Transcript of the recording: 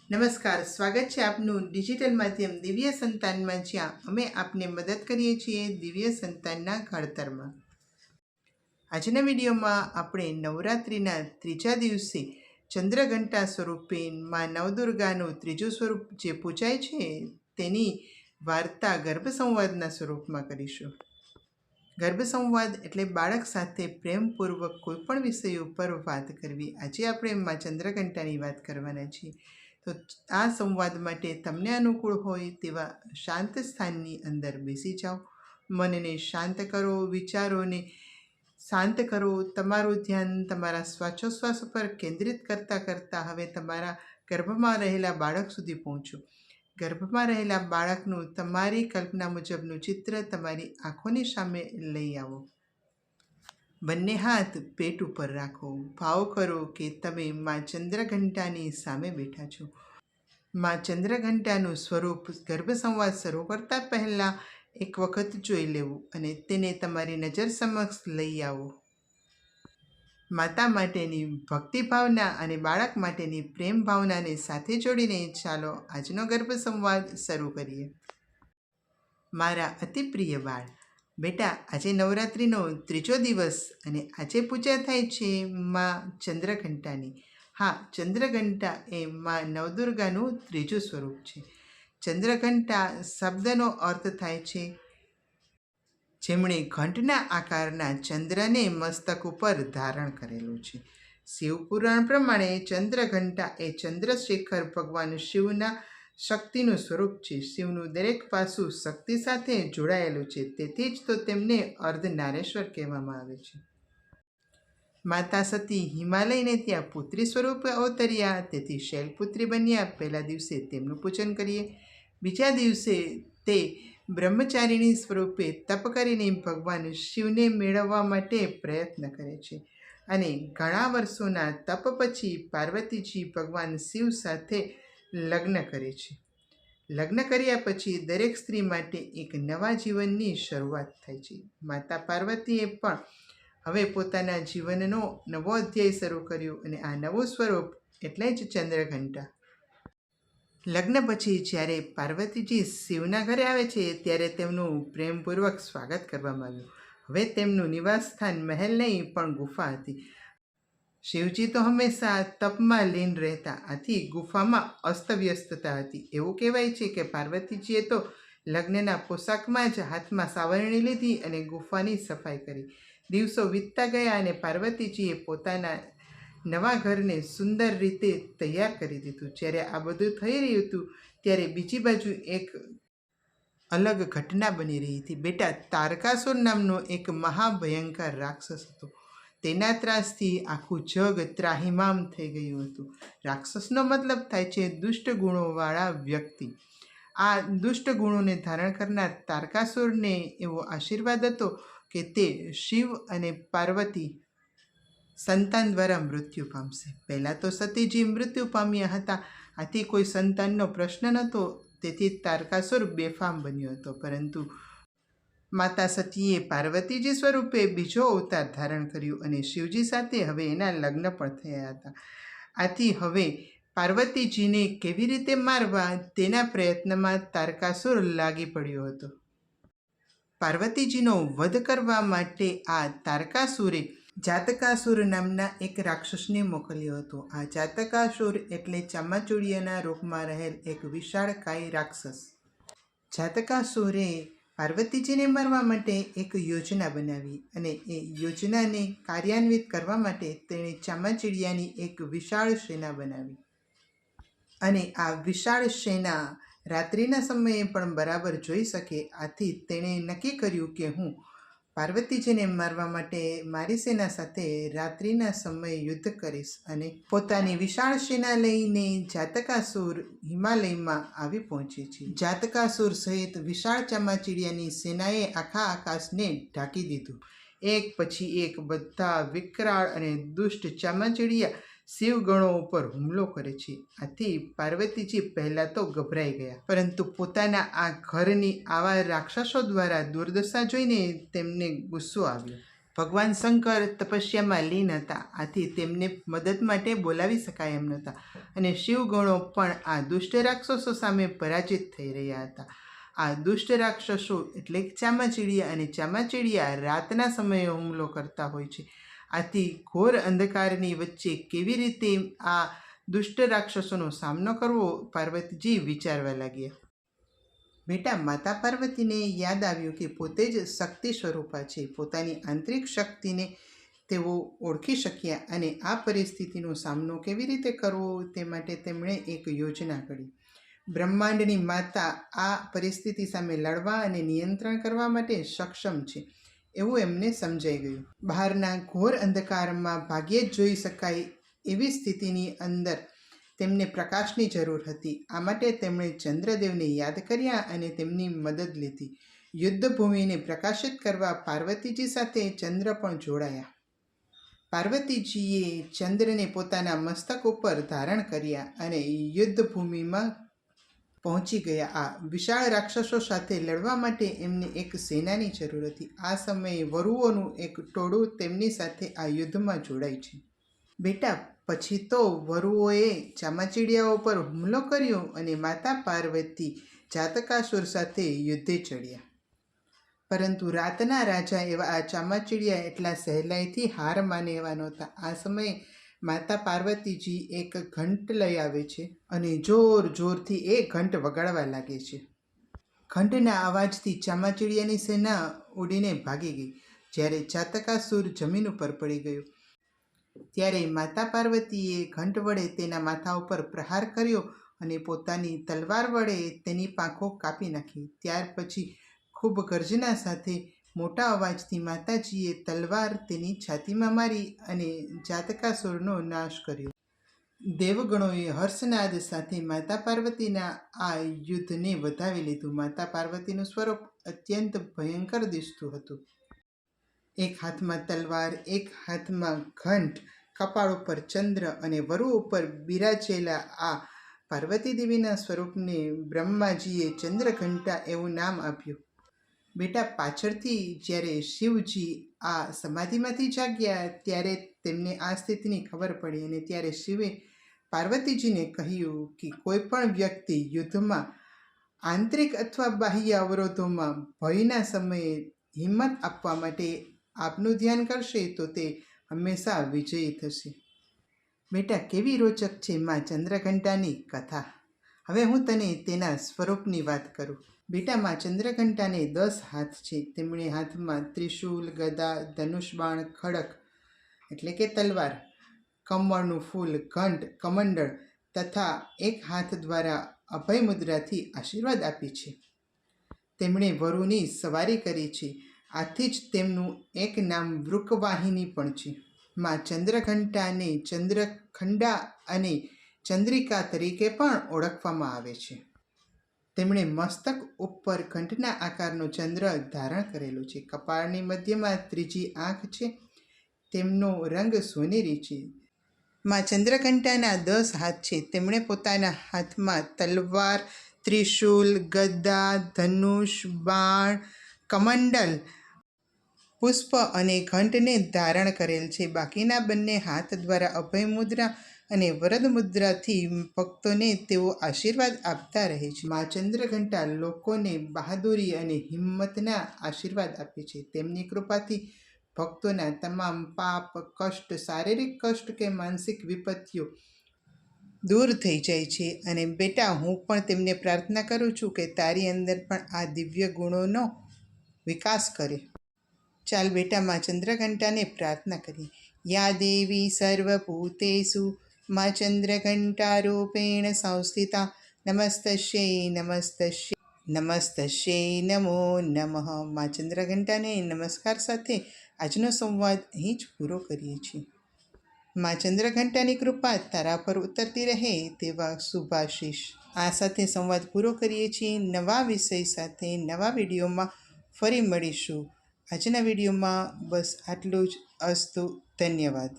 નમસ્કાર, સ્વાગત છે આપનું ડિજિટલ માધ્યમ દિવ્ય સંતાનમાં, જ્યાં અમે આપને મદદ કરીએ છીએ દિવ્ય સંતાનના ઘડતરમાં. આજના વિડીયોમાં આપણે નવરાત્રિના ત્રીજા દિવસે ચંદ્રઘંટા સ્વરૂપે માં નવદુર્ગાનું ત્રીજું સ્વરૂપ જે પૂજાય છે તેની વાર્તા ગર્ભસંવાદના સ્વરૂપમાં કરીશું. ગર્ભસંવાદ એટલે બાળક સાથે પ્રેમપૂર્વક કોઈપણ વિષય ઉપર વાત કરવી. આજે આપણે માં ચંદ્રઘંટાની વાત કરવાના છીએ. તો આ સંવાદ માટે તમને અનુકૂળ હોય તેવા શાંત સ્થાનની અંદર બેસી જાઓ. મનને શાંત કરો, વિચારોને શાંત કરો. તમારું ધ્યાન તમારા શ્વાસોશ્વાસ પર કેન્દ્રિત કરતાં કરતાં હવે તમારા ગર્ભમાં રહેલા બાળક સુધી પહોંચો. ગર્ભમાં રહેલા બાળકનું તમારી કલ્પના મુજબનું ચિત્ર તમારી આંખોની સામે લઈ આવો. બંને હાથ પેટ ઉપર રાખો. ભાવ કરો કે તમે માં ચંદ્રઘંટાની સામે બેઠા છો. માં ચંદ્રઘંટાનું સ્વરૂપ ગર્ભસંવાદ શરૂ કરતાં પહેલાં એક વખત જોઈ લેવું અને તેને તમારી નજર સમક્ષ લઈ આવો. માતા માટેની ભક્તિ ભાવના અને બાળક માટેની પ્રેમ ભાવનાને સાથે જોડીને ચાલો આજનો ગર્ભસંવાદ શરૂ કરીએ. મારા અતિ પ્રિય બાળ, બેટા, આજે નવરાત્રિનો ત્રીજો દિવસ અને આજે પૂજા થાય છે માં ચંદ્રઘંટાની. હા, ચંદ્રઘંટા એ માં નવદુર્ગાનું ત્રીજું સ્વરૂપ છે. ચંદ્રઘંટા શબ્દનો અર્થ થાય છે જેમણે ઘંટના આકારના ચંદ્રને મસ્તક ઉપર ધારણ કરેલું છે. શિવપુરાણ પ્રમાણે ચંદ્રઘંટા એ ચંદ્રશેખર ભગવાન શિવના શક્તિનું સ્વરૂપ છે. શિવનું દરેક પાસું શક્તિ સાથે જોડાયેલું છે, તેથી જ તો તેમને અર્ધનારેશ્વર કહેવામાં આવે છે. માતા સતી હિમાલયને ત્યાં પુત્રી સ્વરૂપે અવતર્યા, તેથી શૈલપુત્રી બન્યા. પહેલા દિવસે તેમનું પૂજન કરીએ. બીજા દિવસે તે બ્રહ્મચારિણી સ્વરૂપે તપ કરીને ભગવાન શિવને મેળવવા માટે પ્રયત્ન કરે છે અને ઘણા વર્ષોના તપ પછી પાર્વતીજી ભગવાન શિવ સાથે લગ્ન કરે છે. લગ્ન કર્યા પછી દરેક સ્ત્રી માટે એક નવા જીવનની શરૂઆત થાય છે. માતા પાર્વતીએ પણ હવે પોતાના જીવનનો નવો અધ્યાય શરૂ કર્યો અને આ નવું સ્વરૂપ એટલે જ ચંદ્રઘંટા. લગ્ન પછી જ્યારે પાર્વતીજી શિવના ઘરે આવે છે ત્યારે તેમનું પ્રેમપૂર્વક સ્વાગત કરવામાં આવ્યું. હવે તેમનું નિવાસ સ્થાન મહેલ નહીં પણ ગુફા હતી. શિવજી તો હંમેશા તપમાં લીન રહેતા, આથી ગુફામાં અસ્તવ્યસ્તતા હતી. એવું કહેવાય છે કે પાર્વતીજીએ તો લગ્નના પોશાકમાં જ હાથમાં સાવરણી લીધી અને ગુફાની સફાઈ કરી. દિવસો વીતતા ગયા અને પાર્વતીજીએ પોતાના નવા ઘરને સુંદર રીતે તૈયાર કરી દીધું. જ્યારે આ બધું થઈ રહ્યું હતું ત્યારે બીજી બાજુ એક અલગ ઘટના બની રહી હતી. બેટા, તારકાસુર નામનો એક મહાભયંકર રાક્ષસ હતો. તેના ત્રાસથી આખું જગ ત્રાહિમામ થઈ ગયું હતું. રાક્ષસનો મતલબ થાય છે દુષ્ટ ગુણોવાળા વ્યક્તિ. આ દુષ્ટ ગુણોને ધારણ કરનાર તારકાસુરને એવો આશીર્વાદ હતો કે તે શિવ અને પાર્વતી સંતાન દ્વારા મૃત્યુ પામશે. પહેલાં તો સતીજી મૃત્યુ પામ્યા હતા, આથી કોઈ સંતાનનો પ્રશ્ન નહોતો, તેથી તારકાસુર બેફામ બન્યો હતો. પરંતુ માતા સતીએ પાર્વતીજી સ્વરૂપે બીજો અવતાર ધારણ કર્યું અને શિવજી સાથે હવે એના લગ્ન પણ થયા હતા. આથી હવે પાર્વતીજીને કેવી રીતે મારવા તેના પ્રયત્નમાં તારકાસુર લાગી પડ્યો હતો. પાર્વતીજીનો વધ કરવા માટે આ તારકાસુરે જાતકાસુર નામના એક રાક્ષસને મોકલ્યો હતો. આ જાતકાસુર એટલે ચામાચીડિયાના રૂપમાં રહેલ એક વિશાળકાય રાક્ષસ. જાતકાસુરે પાર્વતીજીને મારવા માટે એક યોજના બનાવી અને એ યોજનાને કાર્યાન્વિત કરવા માટે તેણે ચામાચીડિયાની એક વિશાળ સેના બનાવી. અને આ વિશાળ સેના રાત્રિના સમયે પણ બરાબર જોઈ શકે, આથી તેણે નક્કી કર્યું કે હું પાર્વતીજીને મારવા માટે મારી સેના સાથે રાત્રિના સમયે યુદ્ધ કરીશ. અને પોતાની વિશાળ સેના લઈને જાતકાસુર હિમાલયમાં આવી પહોંચે છે. જાતકાસુર સહિત વિશાળ ચામાચીડિયાની સેનાએ આખા આકાશને ઢાંકી દીધું. એક પછી એક બધા વિકરાળ અને દુષ્ટ ચામાચીડિયા શિવગણો ઉપર હુમલો કરે છે. આથી પાર્વતીજી પહેલાં તો ગભરાઈ ગયા, પરંતુ પોતાના આ ઘરની આવા રાક્ષસો દ્વારા દુર્દશા જોઈને તેમને ગુસ્સો આવ્યો. ભગવાન શંકર તપસ્યામાં લીન હતા, આથી તેમને મદદ માટે બોલાવી શકાય એમ નહોતા અને શિવગણો પણ આ દુષ્ટ રાક્ષસો સામે પરાજિત થઈ રહ્યા હતા. આ દુષ્ટ રાક્ષસો એટલે ચામાચીડિયા, અને ચામાચીડિયા રાતના સમયે હુમલો કરતા હોય છે. આથી ઘોર અંધકારની વચ્ચે કેવી રીતે આ દુષ્ટ રાક્ષસોનો સામનો કરવો, પાર્વતીજી વિચારવા લાગ્યા. બેટા, માતા પાર્વતીને યાદ આવ્યું કે પોતે જ શક્તિ સ્વરૂપા છે. પોતાની આંતરિક શક્તિને તેઓ ઓળખી શક્યા અને આ પરિસ્થિતિનો સામનો કેવી રીતે કરવો તે માટે તેમણે એક યોજના ઘડી. બ્રહ્માંડની માતા આ પરિસ્થિતિ સામે લડવા અને નિયંત્રણ કરવા માટે સક્ષમ છે એવું એમને સમજાઈ ગયું. બહારના ઘોર અંધકારમાં ભાગ્યે જ જોઈ શકાય એવી સ્થિતિની અંદર તેમને પ્રકાશની જરૂર હતી. આ માટે તેમણે ચંદ્રદેવને યાદ કર્યા અને તેમની મદદ લીધી. યુદ્ધભૂમિને પ્રકાશિત કરવા પાર્વતીજી સાથે ચંદ્ર પણ જોડાયા. પાર્વતીજીએ ચંદ્રને પોતાના મસ્તક ઉપર ધારણ કર્યા અને યુદ્ધભૂમિમાં પહોંચી ગયા. આ વિશાળ રાક્ષસો સાથે લડવા માટે એમને એક સેનાની જરૂર હતી. આ સમયે વરુઓનું એક ટોળું તેમની સાથે આ યુદ્ધમાં જોડાય છે. બેટા, પછી તો વરુઓએ ચામાચીડિયાઓ પર હુમલો કર્યો અને માતા પાર્વતી જાતકાસુર સાથે યુદ્ધે ચડ્યા. પરંતુ રાતના રાજા એવા આ ચામાચીડિયા એટલા સહેલાઈથી હાર માને એવા નહોતા. આ સમયે માતા પાર્વતીજી એક ઘંટ લઈ આવે છે અને જોર જોરથી એ ઘંટ વગાડવા લાગે છે. ઘંટના અવાજથી ચામાચીડિયાની સેના ઉડીને ભાગી ગઈ. જ્યારે જાતકાસુર જમીન ઉપર પડી ગયો ત્યારે માતા પાર્વતીએ ઘંટ વડે તેના માથા ઉપર પ્રહાર કર્યો અને પોતાની તલવાર વડે તેની પાંખો કાપી નાખી. ત્યાર પછી ખૂબ ગર્જના સાથે મોટા અવાજથી માતાજીએ તલવાર તેની છાતીમાં મારી અને જાતકાસુરનો નાશ કર્યો. દેવગણોએ હર્ષનાદ સાથે માતા પાર્વતીના આ યુદ્ધને વધાવી લીધું. માતા પાર્વતીનું સ્વરૂપ અત્યંત ભયંકર દિસતું હતું. એક હાથમાં તલવાર, એક હાથમાં ઘંટ, કપાળ ઉપર ચંદ્ર અને વરુ ઉપર બિરાજેલા આ પાર્વતી દેવીના સ્વરૂપને બ્રહ્માજીએ ચંદ્રઘંટા એવું નામ આપ્યું. બેટા, પાછળથી જ્યારે શિવજી આ સમાધિમાંથી જાગ્યા ત્યારે તેમને આ સ્થિતિની ખબર પડી અને ત્યારે શિવે પાર્વતીજીને કહ્યું કે કોઈ પણ વ્યક્તિ યુદ્ધમાં આંતરિક અથવા બાહ્ય અવરોધોમાં ભયના સમયે હિંમત આપવા માટે આપનું ધ્યાન કરશે તો તે હંમેશા વિજયી થશે. બેટા, કેવી રોચક છે માં ચંદ્રઘંટાની કથા. હવે હું તને તેના સ્વરૂપની વાત કરું. બેટા, માં ચંદ્રઘંટાને 10 હાથ છે. તેમણે હાથમાં ત્રિશૂલ, ગદા, ધનુષબાણ, ખડક એટલે કે તલવાર, કમળનું ફૂલ, ઘંટ, કમંડળ તથા એક હાથ દ્વારા અભય મુદ્રાથી આશીર્વાદ આપી છે. તેમણે વરુની સવારી કરી છે. આથી જ તેમનું એક નામ વૃકવાહિની પણ છે. માં ચંદ્રઘંટાને ચંદ્રખંડા અને ચંદ્રિકા તરીકે પણ ઓળખવામાં આવે છે. તેમણે મસ્તક ઉપર ઘંટના આકારનો ચંદ્ર ધારણ કરેલો છે. કપાળની મધ્યમાં ત્રીજી આંખ છે. તેમનો રંગ સોનેરી છે. માં ચંદ્રઘંટાના 10 હાથ છે. તેમણે પોતાના હાથમાં તલવાર, ત્રિશૂલ, ગદા, ધનુષ, બાણ, કમંડલ, પુષ્પ અને ઘંટને ધારણ કરેલ છે. બાકીના બંને હાથ દ્વારા અભય મુદ્રા અને વરદ મુદ્રાથી ભક્તોને તેઓ આશીર્વાદ આપતા રહે છે. માં ચંદ્રઘંટા લોકોને બહાદુરી અને હિંમતના આશીર્વાદ આપે છે. તેમની કૃપાથી ભક્તોના તમામ પાપ, કષ્ટ, શારીરિક કષ્ટ કે માનસિક વિપત્તિઓ દૂર થઈ જાય છે. અને બેટા, હું પણ તેમને પ્રાર્થના કરું છું કે તારી અંદર પણ આ દિવ્ય ગુણોનો વિકાસ કરે. ચાલ બેટા, માં ચંદ્રઘંટાને પ્રાર્થના કરીએ. યા દેવી સર્વભૂતેષુ માં ચંદ્રઘંટારૂપેણ સંસ્થિતા નમસ્તસ્યૈ નમસ્તસ્યૈ નમસ્તસ્યૈ નમો નમઃ. માં ચંદ્રઘંટાને નમસ્કાર સાથે આજનો સંવાદ અહીં જ પૂરો કરીએ છીએ. માં ચંદ્રઘંટાની કૃપા તારા પર ઉતરતી રહે તેવા શુભાશીષ. આ સાથે સંવાદ પૂરો કરીએ છીએ. નવા વિષય સાથે નવા વિડીયોમાં ફરી મળીશું. આજના વિડીયોમાં બસ આટલું જ. અસ્તુ. ધન્યવાદ.